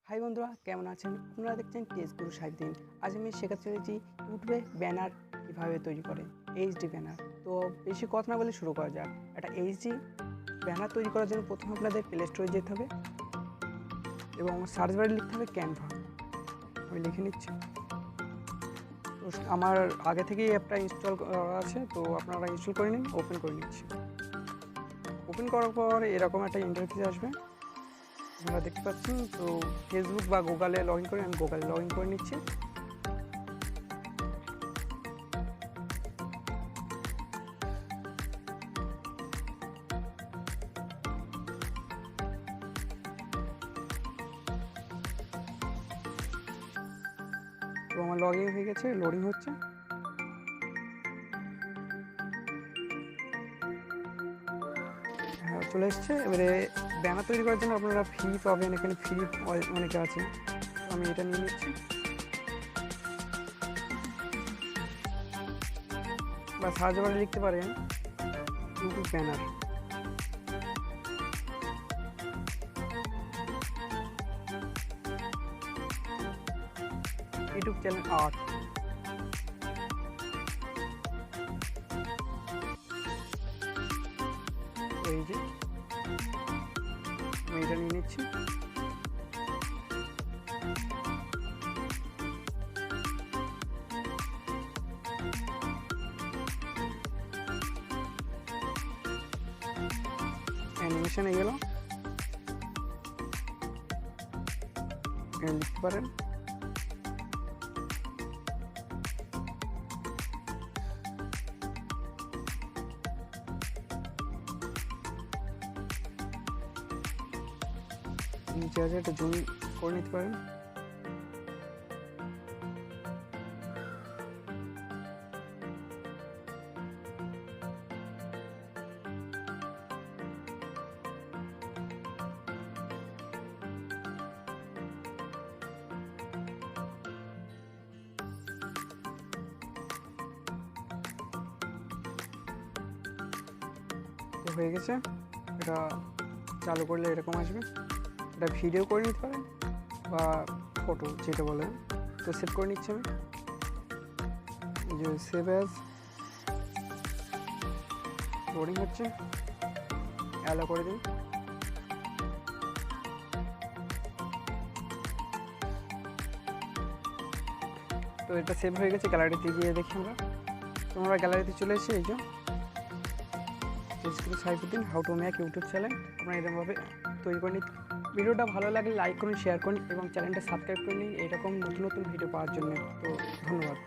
High বন্ধুরা, কেমন আছেন? আপনারা দেখছেন টেস্ট গুরু সাহিদিন। আজ আমি শেখাতে চলেছি ইউটিউবে ব্যানার কীভাবে তৈরি করে, এইচডি ব্যানার। তো বেশি কথা না বলে শুরু করা যাক। একটা এইচডি ব্যানার তৈরি করার জন্য প্রথমে আপনাদের প্লে স্টোরে যেতে হবে এবং সার্চ বারে লিখতে হবে ক্যানভা। আমি লিখে নিচ্ছি। তো আমার আগে থেকেই অ্যাপটা ইনস্টল করা আছে, তো আপনারা ইনস্টল করে নিন। ওপেন করে নিচ্ছি। ওপেন করার পর এরকম একটা ইন্টারফেস আসবে, আপনারা দেখতে পাচ্ছেন। তো ফেসবুক বা গুগলে লগ ইন করে আমি গুগলে লগ ইন করে নিচ্ছি। তো আমার লগ ইন হয়ে গেছে, লোডিং হচ্ছে। হ্যাঁ, চলে এসছে। এবারে ব্যানার তৈরি করার জন্য আপনারা ফ্রি পাবেন, এখানে ফ্রি অনেকে আছে। তো আমি এটা নিয়ে নিচ্ছি, বা সার্চ বারে লিখতে পারেন YouTube banner. YouTube channel art. এই যে আমি এটা নিয়ে নিচ্ছি। অ্যানিমেশনে গেল, এখানে লিখতে পারেন নিচে আছে, একটা জুম করে নিতে পারেন। তো হয়ে গেছে। এটা চালু করলে এরকম আসবে। এটা ভিডিও করে নিতে পারেন বা ফটো, যেটা বলেন। তো সেভ করে নিচ্ছি আমি, যে সেভ অ্যাজ। লোডিং হচ্ছে, অ্যালো করে দিন। তো এটা সেভ হয়ে গেছে। গ্যালারিতে গিয়ে দেখি আমরা। তো আমরা গ্যালারিতে চলে এসেছি। এই যে test Guru Saifuddin, how to make YouTube channel. আপনারা এরকমভাবে তৈরি করে নিন। ভিডিওটা ভালো লাগলে লাইক করুন, শেয়ার করুন এবং চ্যানেলটা সাবস্ক্রাইব করে নিন এরকম নতুন নতুন ভিডিও পাওয়ার জন্য। তো ধন্যবাদ।